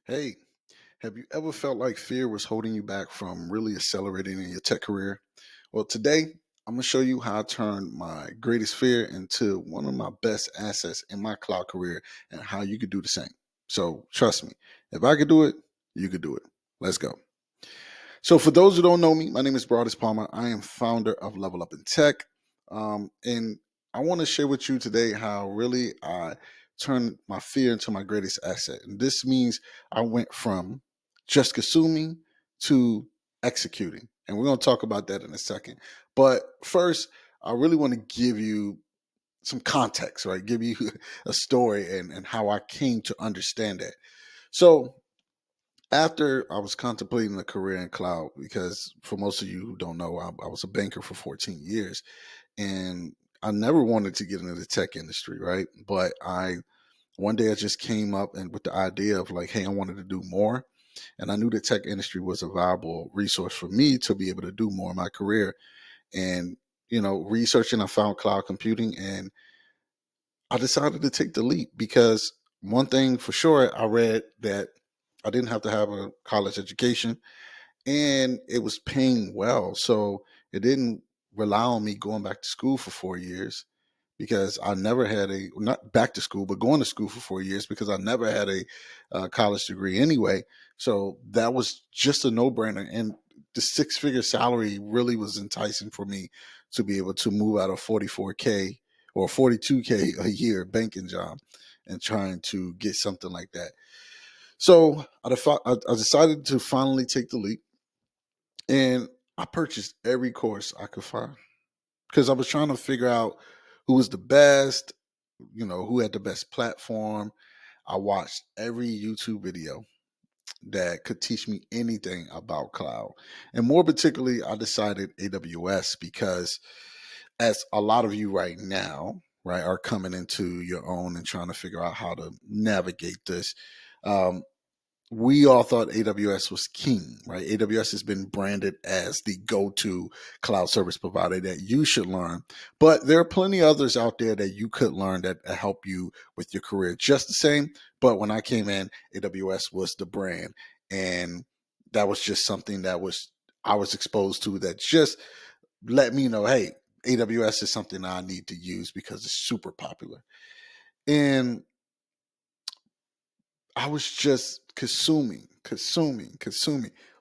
Hey, have you ever felt like fear was holding you back from really accelerating in your tech career? Well, today I'm going to show you how I turned my greatest fear into one of my best assets in my cloud career and how you could do the same. So, trust me, if I could do it, you could do it. Let's go. So, for those who don't know me, my name is Broadus Palmer. I am founder of Level Up in Tech. And I want to share with you today how really I turned my fear into my greatest asset. And this means I went from just consuming to executing. And we're going to talk about that in a second. But first, I really want to give you some context, right? Give you a story and how I came to understand that. So, after I was contemplating a career in cloud, because for most of you who don't know, I was a banker for 14 years and I never wanted to get into the tech industry, right? But one day I just came up and with the idea of like, hey, I wanted to do more. And I knew the tech industry was a viable resource for me to be able to do more in my career. And, researching, I found cloud computing and I decided to take the leap because one thing for sure, I read that I didn't have to have a college education and it was paying well. So it didn't rely on me going back to school for 4 years because I never had not back to school, but going to school for 4 years because I never had a college degree anyway. So that was just a no brainer. And the six-figure salary really was enticing for me to be able to move out of 44K or 42K a year banking job and trying to get something like that. So I decided to finally take the leap and I purchased every course I could find because I was trying to figure out who was the best, who had the best platform. I watched every YouTube video that could teach me anything about cloud. And more particularly, I decided AWS because as a lot of you right now, right, are coming into your own and trying to figure out how to navigate this. Um, we all thought AWS was king, right? AWS has been branded as the go-to cloud service provider that you should learn. But there are plenty others out there that you could learn that help you with your career just the same. But when I came in, AWS was the brand. And that was just something that I was exposed to that just let me know, hey, AWS is something I need to use because it's super popular. And I was just consuming,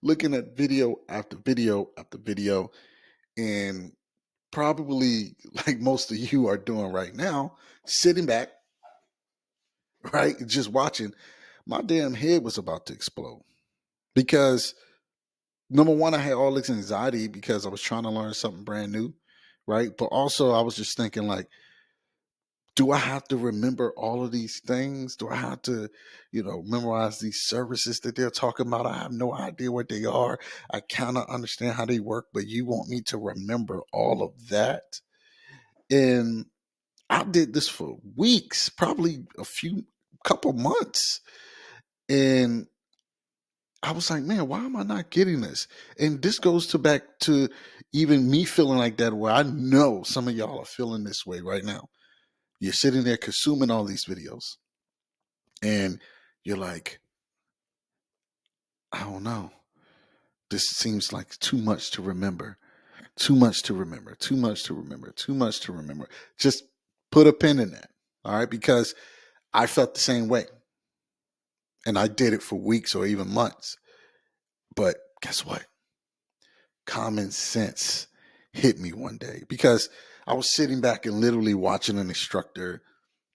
looking at video after video after video, and probably like most of you are doing right now, sitting back, right, just watching. My damn head was about to explode because number one, I had all this anxiety because I was trying to learn something brand new, right? But also, I was just thinking like, do I have to remember all of these things? Do I have to, memorize these services that they're talking about? I have no idea what they are. I kind of understand how they work, but you want me to remember all of that? And I did this for weeks, probably couple months. And I was like, man, why am I not getting this? And this goes to back to even me feeling like that, where I know some of y'all are feeling this way right now. You're sitting there consuming all these videos and you're like, I don't know. This seems like too much to remember. Too much to remember. Too much to remember. Too much to remember. Just put a pin in that. All right. Because I felt the same way. And I did it for weeks or even months. But guess what? Common sense hit me one day because I was sitting back and literally watching an instructor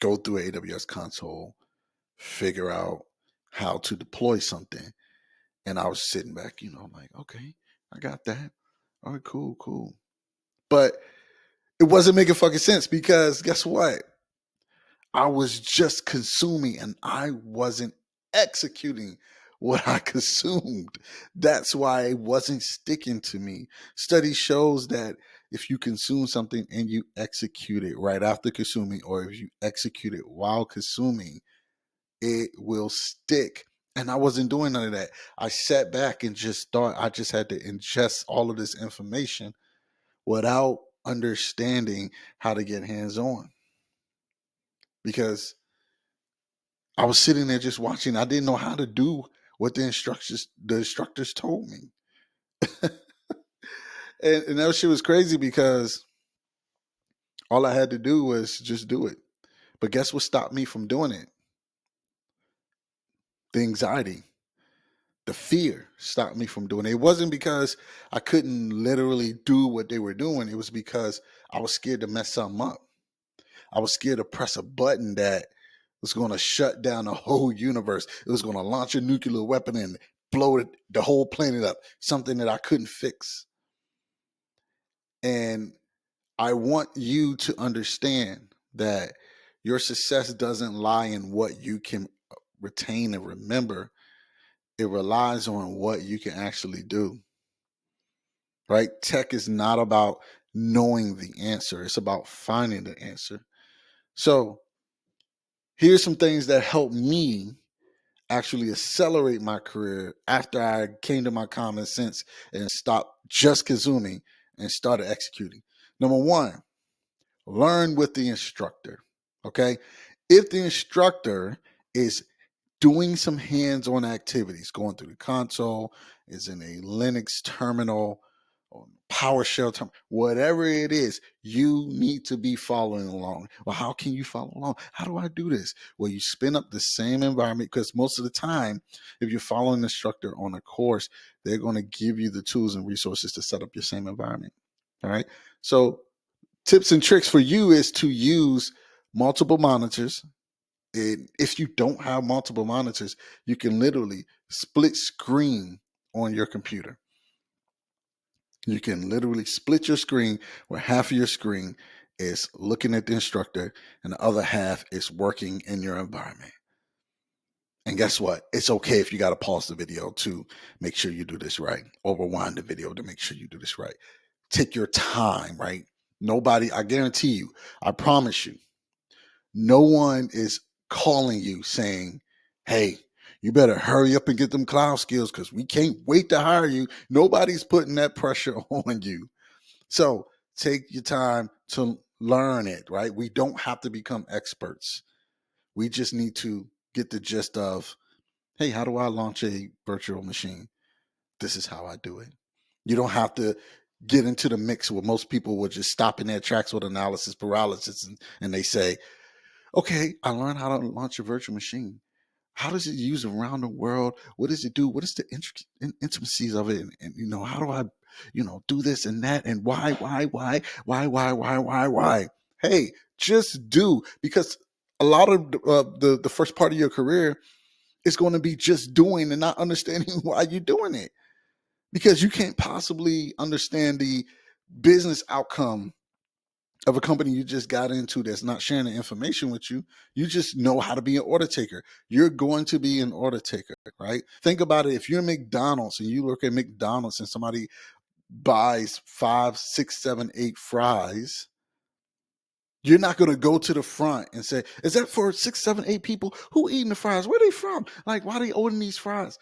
go through AWS console, figure out how to deploy something. And I was sitting back, I'm like, okay, I got that. All right, cool, cool. But it wasn't making fucking sense because guess what? I was just consuming and I wasn't executing what I consumed. That's why it wasn't sticking to me. Study shows that if you consume something and you execute it right after consuming, or if you execute it while consuming, it will stick. And I wasn't doing none of that. I sat back and just thought I just had to ingest all of this information without understanding how to get hands on. Because I was sitting there just watching. I didn't know how to do what the instructors told me. And that shit was crazy because all I had to do was just do it. But guess what stopped me from doing it? The anxiety, the fear stopped me from doing it. It wasn't because I couldn't literally do what they were doing. It was because I was scared to mess something up. I was scared to press a button that was going to shut down the whole universe. It was going to launch a nuclear weapon and blow the whole planet up, something that I couldn't fix. And I want you to understand that your success doesn't lie in what you can retain and remember. It relies on what you can actually do, right? Tech is not about knowing the answer, it's about finding the answer. So, here's some things that helped me actually accelerate my career after I came to my common sense and stopped just consuming and started executing. Number one, learn with the instructor. Okay. If the instructor is doing some hands-on activities, going through the console, is in a Linux terminal or PowerShell terminal, whatever it is, you need to be following along. Well, how can you follow along? How do I do this? Well, you spin up the same environment because most of the time, if you're following an instructor on a course, they're going to give you the tools and resources to set up your same environment. All right. So tips and tricks for you is to use multiple monitors. And if you don't have multiple monitors, you can literally split screen on your computer. You can literally split your screen where half of your screen is looking at the instructor and the other half is working in your environment. And guess what? It's okay if you got to pause the video to make sure you do this right, or rewind the video to make sure you do this right. Take your time, right? Nobody, I guarantee you, I promise you, no one is calling you saying, hey, you better hurry up and get them cloud skills because we can't wait to hire you. Nobody's putting that pressure on you. So take your time to learn it, right? We don't have to become experts. We just need to get the gist of, hey, how do I launch a virtual machine? This is how I do it. You don't have to get into the mix where most people would just stop in their tracks with analysis paralysis and they say, okay, I learned how to launch a virtual machine. How does it use around the world? What does it do? What is the intimacies of it? And how do I, do this and that? And why? Hey, just do, because a lot of the first part of your career is going to be just doing and not understanding why you're doing it, because you can't possibly understand the business outcome of a company you just got into that's not sharing the information with you. You just know how to be an order taker. You're going to be an order taker, right? Think about it. If you're McDonald's and you look at McDonald's and somebody buys 5, 6, 7, 8 fries, you're not going to go to the front and say, is that for 6, 7, 8 people? Who eating the fries? Where are they from? Like, why are they ordering these fries?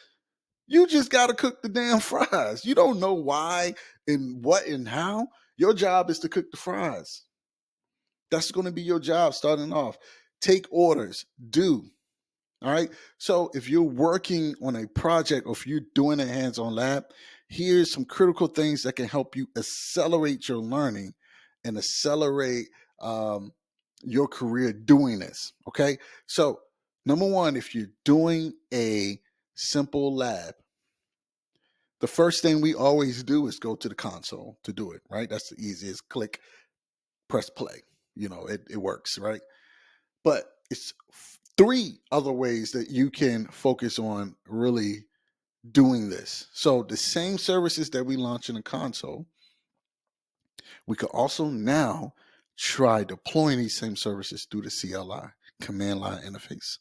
You just got to cook the damn fries. You don't know why and what and how. Your job is to cook the fries. That's going to be your job starting off. Take orders, do. All right. So if you're working on a project or if you're doing a hands-on lab, here's some critical things that can help you accelerate your learning and accelerate your career doing this. Okay. So, number one, if you're doing a simple lab, the first thing we always do is go to the console to do it, right? That's the easiest. Click, press play. It works, right? But it's three other ways that you can focus on really doing this. So the same services that we launch in the console, we could also now try deploying these same services through the CLI, command line interface.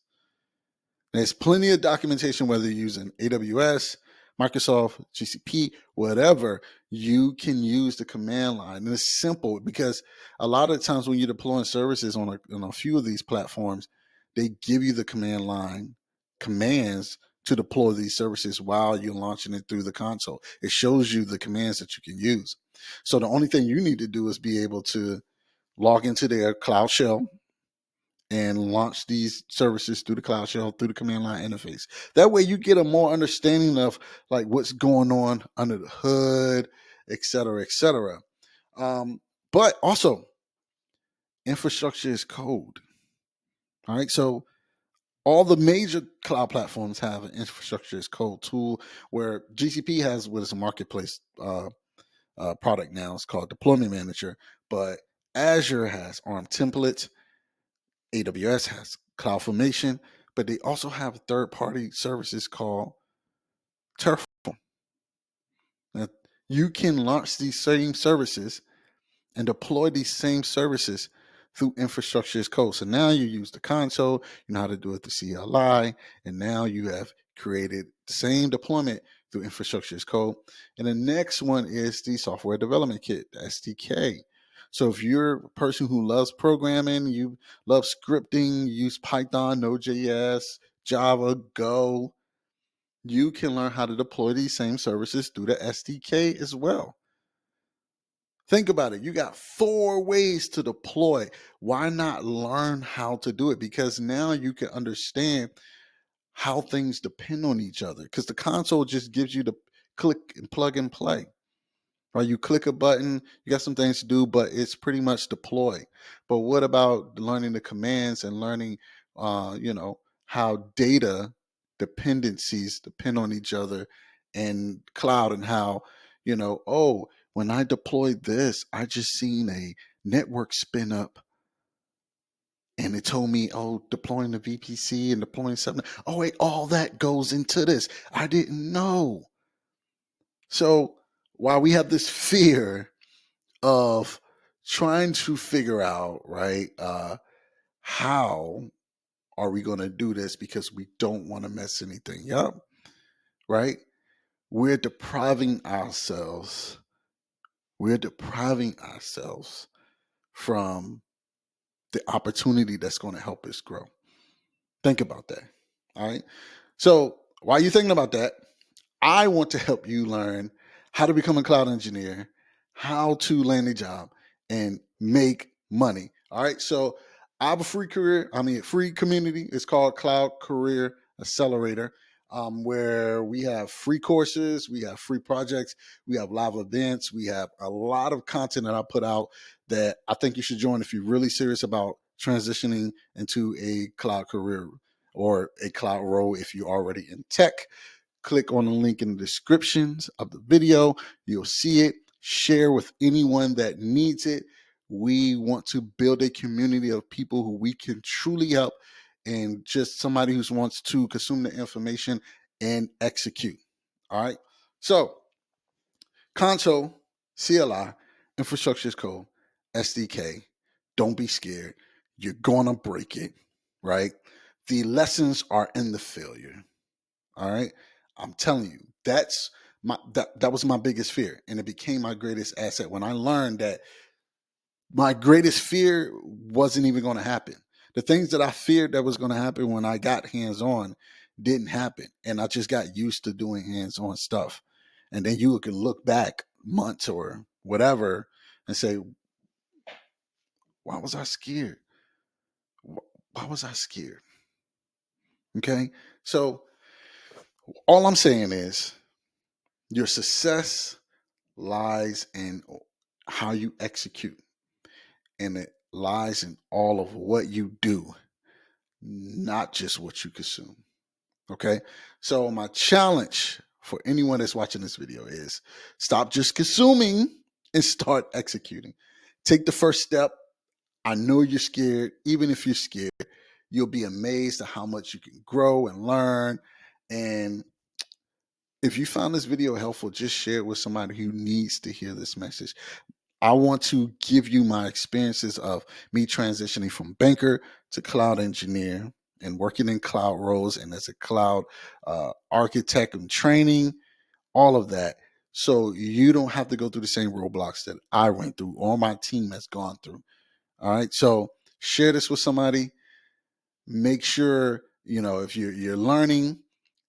There's plenty of documentation, whether you're using AWS, Microsoft, GCP, whatever, you can use the command line. And it's simple because a lot of times when you're deploying services on a few of these platforms, they give you the command line commands to deploy these services while you're launching it through the console. It shows you the commands that you can use. So the only thing you need to do is be able to log into their Cloud Shell and launch these services through the cloud shell, through the command line interface. That way you get a more understanding of like what's going on under the hood, et cetera, et cetera. But also, infrastructure is code. All right. So all the major cloud platforms have an infrastructure as code tool where GCP has what is a marketplace product now. It's called Deployment Manager, but Azure has ARM templates, AWS has CloudFormation, but they also have third-party services called Terraform. Now, you can launch these same services and deploy these same services through infrastructure as code. So now you use the console, you know how to do it through CLI, and now you have created the same deployment through infrastructure as code. And the next one is the software development kit, the SDK. So if you're a person who loves programming, you love scripting, you use Python, Node.js, Java, Go, you can learn how to deploy these same services through the SDK as well. Think about it. You got 4 ways to deploy. Why not learn how to do it? Because now you can understand how things depend on each other. Because the console just gives you the click and plug and play. Right? You click a button, you got some things to do, but it's pretty much deploy. But what about learning the commands and learning, how data dependencies depend on each other and cloud and how, oh, when I deployed this, I just seen a network spin up and it told me, oh, deploying the VPC and deploying something. Oh, wait, all that goes into this. I didn't know. So while we have this fear of trying to figure out, right, how are we going to do this because we don't want to mess anything up, right? We're depriving ourselves. We're depriving ourselves from the opportunity that's going to help us grow. Think about that. All right. So while you're thinking about that, I want to help you learn how to become a cloud engineer, how to land a job, and make money. All right. So I have a free community. It's called Cloud Career Accelerator, where we have free courses, we have free projects, we have live events, we have a lot of content that I put out that I think you should join if you're really serious about transitioning into a cloud career or a cloud role if you're already in tech. Click on the link in the descriptions of the video. You'll see it. Share with anyone that needs it. We want to build a community of people who we can truly help and just somebody who wants to consume the information and execute. All right. So, console, CLI, infrastructure as code, SDK. Don't be scared. You're going to break it, right? The lessons are in the failure. All right. I'm telling you, that was my biggest fear. And it became my greatest asset when I learned that my greatest fear wasn't even going to happen. The things that I feared that was going to happen when I got hands-on didn't happen. And I just got used to doing hands-on stuff. And then you can look back months or whatever and say, why was I scared? Why was I scared? Okay. So all I'm saying is your success lies in how you execute, and it lies in all of what you do, not just what you consume. Okay. So, my challenge for anyone that's watching this video is stop just consuming and start executing. Take the first step. I know you're scared. Even if you're scared, you'll be amazed at how much you can grow and learn. And if you found this video helpful, just share it with somebody who needs to hear this message. I want to give you my experiences of me transitioning from banker to cloud engineer and working in cloud roles and as a cloud architect and training, all of that. So you don't have to go through the same roadblocks that I went through or my team has gone through. All right. So share this with somebody. Make sure, if you're learning,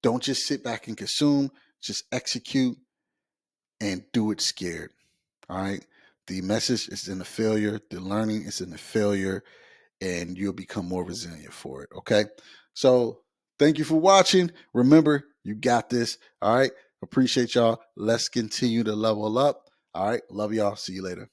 don't just sit back and consume, just execute and do it scared. All right. The message is in the failure. The learning is in the failure. and you'll become more resilient for it. Okay. So thank you for watching. Remember, you got this. All right. Appreciate y'all. Let's continue to level up. All right. Love y'all. See you later.